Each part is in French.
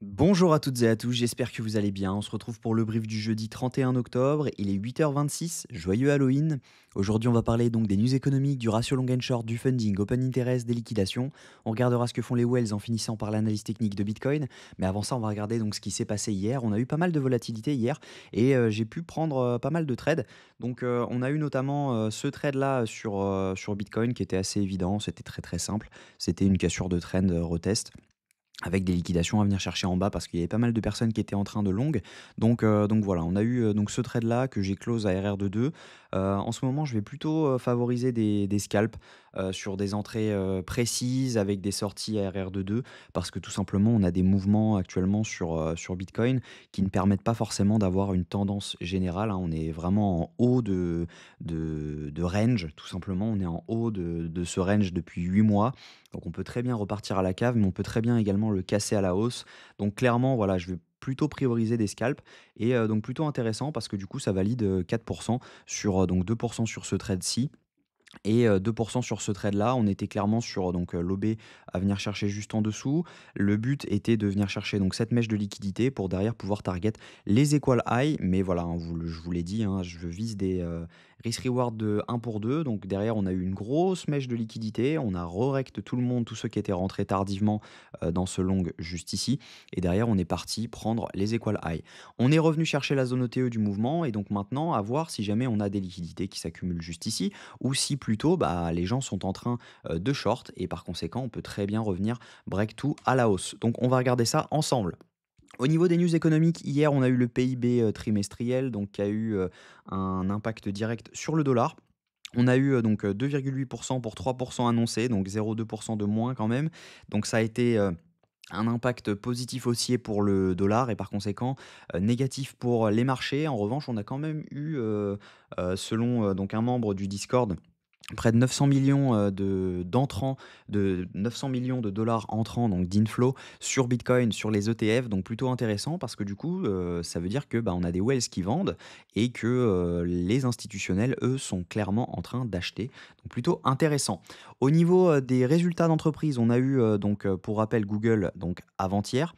Bonjour à toutes et à tous, j'espère que vous allez bien. On se retrouve pour le brief du jeudi 31 octobre. Il est 8h26, joyeux Halloween. Aujourd'hui, on va parler donc des news économiques, du ratio long and short, du funding, open interest, des liquidations. On regardera ce que font les whales en finissant par l'analyse technique de Bitcoin. Mais avant ça, on va regarder donc ce qui s'est passé hier. On a eu pas mal de volatilité hier et j'ai pu prendre pas mal de trades. Donc, on a eu notamment ce trade-là sur Bitcoin qui était assez évident. C'était très très simple. C'était une cassure de trend retest avec des liquidations à venir chercher en bas parce qu'il y avait pas mal de personnes qui étaient en train de long. Donc voilà, on a eu donc ce trade-là que j'ai close à RR de 2. En ce moment, je vais plutôt favoriser des scalps sur des entrées précises avec des sorties à RR de 2 parce que tout simplement, on a des mouvements actuellement sur Bitcoin qui ne permettent pas forcément d'avoir une tendance générale, hein. On est vraiment en haut de range, tout simplement. On est en haut de ce range depuis 8 mois. Donc on peut très bien repartir à la cave, mais on peut très bien également le casser à la hausse. Donc clairement, voilà, je vais plutôt prioriser des scalps et donc plutôt intéressant parce que du coup ça valide 4% sur donc 2% sur ce trade-ci et 2% sur ce trade-là. On était clairement sur donc l'OB à venir chercher juste en dessous. Le but était de venir chercher donc cette mèche de liquidité pour derrière pouvoir target les equal high. Mais voilà, hein, je vous l'ai dit, hein, je vise des risk reward de 1 pour 2. Donc derrière, on a eu une grosse mèche de liquidité. On a re-rect tout le monde, tous ceux qui étaient rentrés tardivement dans ce long juste ici. Et derrière, on est parti prendre les equal high. On est revenu chercher la zone OTE du mouvement. Et donc maintenant, à voir si jamais on a des liquidités qui s'accumulent juste ici ou si plutôt bah, les gens sont en train de short et par conséquent on peut très bien revenir break tout à la hausse. Donc on va regarder ça ensemble. Au niveau des news économiques, hier on a eu le PIB trimestriel donc qui a eu un impact direct sur le dollar. On a eu donc 2,8% pour 3% annoncé, donc 0,2% de moins quand même. Donc ça a été un impact positif haussier pour le dollar et par conséquent négatif pour les marchés. En revanche, on a quand même eu, selon donc un membre du Discord, près de 900 millions d'entrants, de 900 millions de dollars entrants, donc d'inflow sur Bitcoin, sur les ETF, donc plutôt intéressant parce que du coup, ça veut dire que bah, on a des whales qui vendent et que les institutionnels, eux, sont clairement en train d'acheter. Donc plutôt intéressant. Au niveau des résultats d'entreprise, on a eu donc pour rappel Google donc avant-hier.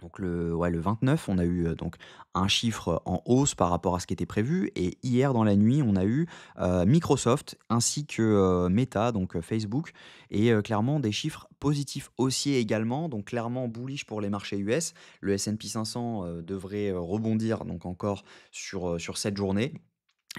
Donc le 29, on a eu, donc un chiffre en hausse par rapport à ce qui était prévu et hier dans la nuit, on a eu, Microsoft ainsi que, Meta, donc Facebook et clairement des chiffres positifs haussiers également, donc clairement bullish pour les marchés US. Le S&P 500, devrait, rebondir donc encore sur cette journée.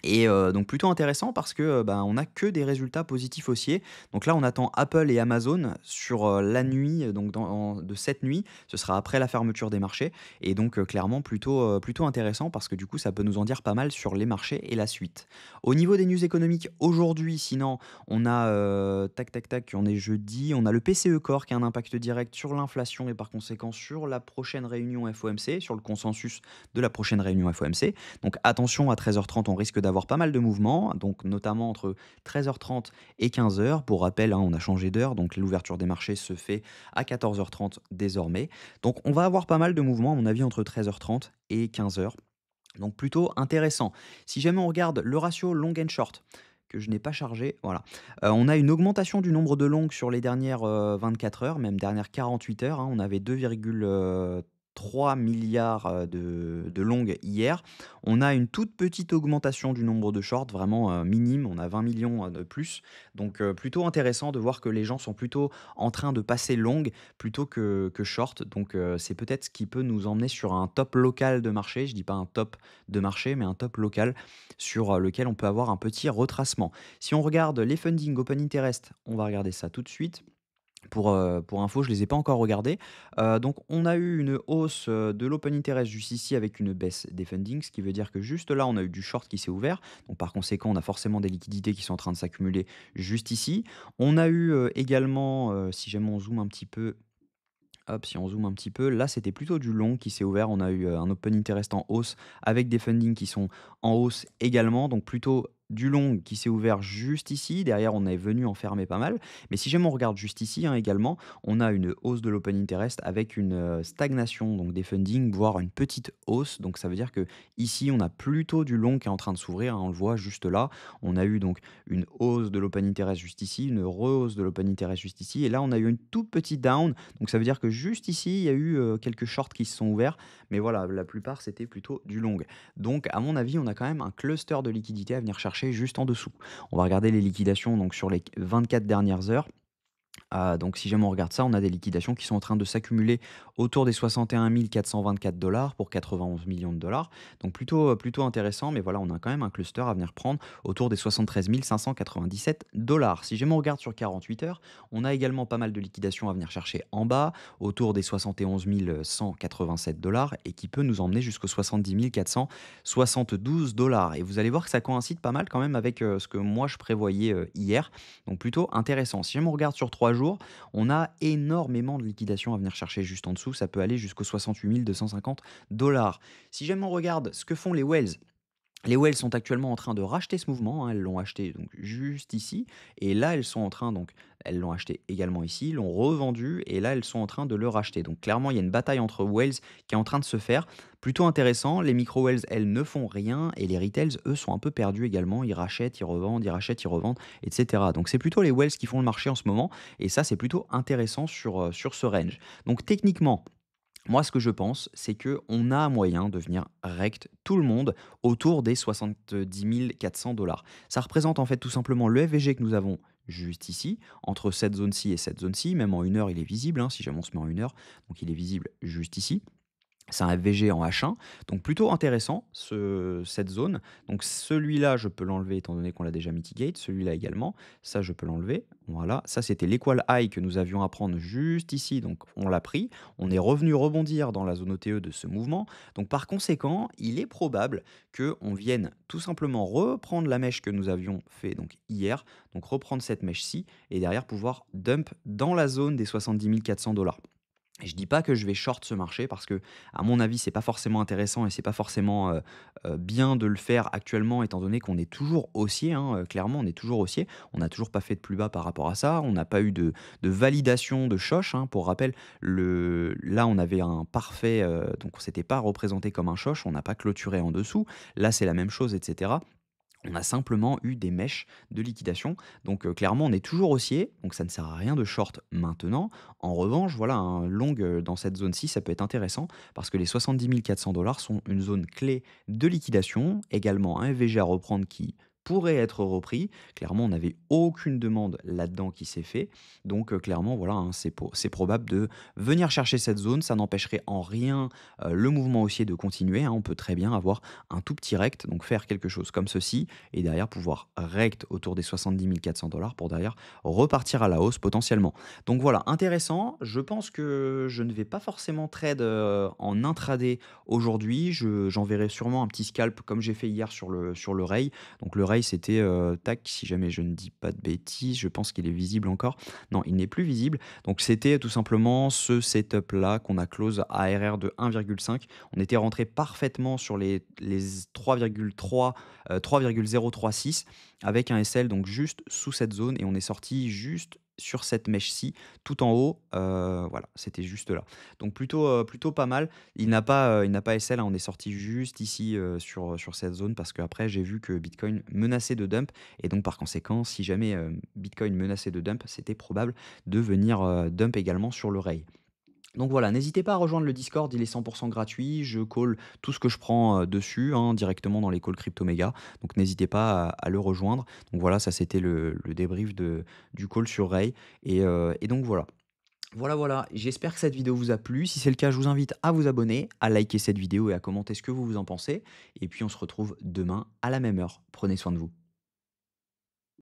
Et donc plutôt intéressant parce que, bah, on a que des résultats positifs haussiers. Donc là, on attend Apple et Amazon sur, la nuit, donc de cette nuit. Ce sera après la fermeture des marchés et donc clairement plutôt intéressant parce que du coup, ça peut nous en dire pas mal sur les marchés et la suite. Au niveau des news économiques, aujourd'hui, sinon, on a, tac, tac, tac, on est jeudi, on a le PCE Core qui a un impact direct sur l'inflation et par conséquent sur la prochaine réunion FOMC, sur le consensus de la prochaine réunion FOMC. Donc attention, à 13h30, on risque d'avoir pas mal de mouvements, donc notamment entre 13h30 et 15h. Pour rappel, hein, on a changé d'heure, donc l'ouverture des marchés se fait à 14h30 désormais. Donc on va avoir pas mal de mouvements, à mon avis, entre 13h30 et 15h. Donc plutôt intéressant. Si jamais on regarde le ratio long and short, que je n'ai pas chargé, voilà. On a une augmentation du nombre de longues sur les dernières 24 heures, même dernières 48 heures, hein. On avait 2,3 milliards de longues hier. On a une toute petite augmentation du nombre de shorts, vraiment minime. On a 20 millions de plus. Donc plutôt intéressant de voir que les gens sont plutôt en train de passer long plutôt que short. Donc c'est peut-être ce qui peut nous emmener sur un top local de marché. Je dis pas un top de marché, mais un top local sur lequel on peut avoir un petit retracement. Si on regarde les funding open interest, on va regarder ça tout de suite. Pour info, je ne les ai pas encore regardés. Donc on a eu une hausse, de l'open interest juste ici avec une baisse des fundings, ce qui veut dire que juste là, on a eu du short qui s'est ouvert. Donc par conséquent, on a forcément des liquidités qui sont en train de s'accumuler juste ici. On a eu, également, si jamais on zoome un petit peu. Hop, si on zoome un petit peu, là, c'était plutôt du long qui s'est ouvert. On a eu un open interest en hausse avec des fundings qui sont en hausse également. Donc plutôt du long qui s'est ouvert juste ici. Derrière, on est venu en fermer pas mal. Mais si jamais on regarde juste ici, hein, également, on a une hausse de l'open interest avec une stagnation donc des fundings, voire une petite hausse. Donc ça veut dire que ici, on a plutôt du long qui est en train de s'ouvrir, hein, on le voit juste là. On a eu donc une hausse de l'open interest juste ici, une rehausse de l'open interest juste ici. Et là, on a eu une toute petite down. Donc ça veut dire que juste ici, il y a eu quelques shorts qui se sont ouverts. Mais voilà, la plupart, c'était plutôt du long. Donc, à mon avis, on a quand même un cluster de liquidités à venir chercher juste en dessous. On va regarder les liquidations donc, sur les 24 dernières heures. Donc si jamais on regarde ça, on a des liquidations qui sont en train de s'accumuler autour des 61 424 $ pour 91 millions de dollars. Donc plutôt intéressant, mais voilà, on a quand même un cluster à venir prendre autour des 73 597 $. Si jamais on regarde sur 48 heures, on a également pas mal de liquidations à venir chercher en bas, autour des 71 187 $ et qui peut nous emmener jusqu'aux 70 472 $. Et vous allez voir que ça coïncide pas mal quand même avec ce que moi je prévoyais hier. Donc plutôt intéressant. Si jamais on regarde sur 3 jours, on a énormément de liquidations à venir chercher juste en dessous. Ça peut aller jusqu'aux 68 250 $. Si jamais on regarde ce que font les whales sont actuellement en train de racheter ce mouvement, hein, elles l'ont acheté donc juste ici, et là elles sont en train donc elles l'ont acheté également ici, l'ont revendu et là elles sont en train de le racheter. Donc clairement il y a une bataille entre whales qui est en train de se faire, plutôt intéressant. Les micro whales elles ne font rien et les retails eux sont un peu perdus également, ils rachètent, ils revendent, ils rachètent, ils revendent, etc. Donc c'est plutôt les whales qui font le marché en ce moment et ça c'est plutôt intéressant sur ce range. Donc techniquement moi, ce que je pense, c'est qu'on a moyen de venir rect tout le monde autour des 70 400 $. Ça représente en fait tout simplement le FVG que nous avons juste ici, entre cette zone-ci et cette zone-ci. Même en une heure, il est visible, hein, si jamais on se met en une heure. Donc il est visible juste ici. C'est un FVG en H1, donc plutôt intéressant cette zone. Donc celui-là, je peux l'enlever étant donné qu'on l'a déjà mitigate. Celui-là également, ça je peux l'enlever. Voilà, ça c'était l'equal high que nous avions à prendre juste ici, donc on l'a pris. On est revenu rebondir dans la zone OTE de ce mouvement. Donc par conséquent, il est probable qu'on vienne tout simplement reprendre la mèche que nous avions fait donc hier, donc reprendre cette mèche-ci et derrière pouvoir dump dans la zone des 70 400 $. Et je dis pas que je vais short ce marché parce que, à mon avis, c'est pas forcément intéressant et c'est pas forcément bien de le faire actuellement, étant donné qu'on est toujours haussier, hein, clairement, on est toujours haussier. On n'a toujours pas fait de plus bas par rapport à ça. On n'a pas eu de validation de choche, hein. Pour rappel, là, on avait un parfait, donc on s'était pas représenté comme un choche, on n'a pas clôturé en dessous. Là, c'est la même chose, etc. On a simplement eu des mèches de liquidation. Donc clairement, on est toujours haussier, donc ça ne sert à rien de short maintenant. En revanche, voilà, un long dans cette zone-ci, ça peut être intéressant parce que les 70 400 $ sont une zone clé de liquidation, également un FVG à reprendre qui pourrait être repris. Clairement, on n'avait aucune demande là-dedans qui s'est fait. Donc clairement, voilà, hein, c'est probable de venir chercher cette zone. Ça n'empêcherait en rien le mouvement haussier de continuer, hein. On peut très bien avoir un tout petit rect, donc faire quelque chose comme ceci, et derrière pouvoir rect autour des 70 400 $ pour derrière repartir à la hausse potentiellement. Donc voilà, intéressant. Je pense que je ne vais pas forcément trade en intraday aujourd'hui. J'enverrai sûrement un petit scalp comme j'ai fait hier sur le Ray. Donc le Ray c'était tac, si jamais je ne dis pas de bêtises, je pense qu'il est visible encore. Non, il n'est plus visible. Donc c'était tout simplement ce setup là qu'on a close à ARR de 1,5. On était rentré parfaitement sur les 3,3, 3,036 avec un SL donc juste sous cette zone et on est sorti juste sur cette mèche-ci, tout en haut, voilà, c'était juste là. Donc plutôt pas mal. Il n'a pas SL, hein, on est sorti juste ici sur cette zone parce qu'après j'ai vu que Bitcoin menaçait de dump et donc par conséquent, si jamais Bitcoin menaçait de dump, c'était probable de venir dump également sur le Ray. Donc voilà, n'hésitez pas à rejoindre le Discord, il est 100% gratuit. Je call tout ce que je prends dessus, hein, directement dans les calls Cryptomega. Donc n'hésitez pas à le rejoindre. Donc voilà, ça c'était le débrief du call sur Ray. Et donc voilà. Voilà, voilà, j'espère que cette vidéo vous a plu. Si c'est le cas, je vous invite à vous abonner, à liker cette vidéo et à commenter ce que vous en pensez. Et puis on se retrouve demain à la même heure. Prenez soin de vous.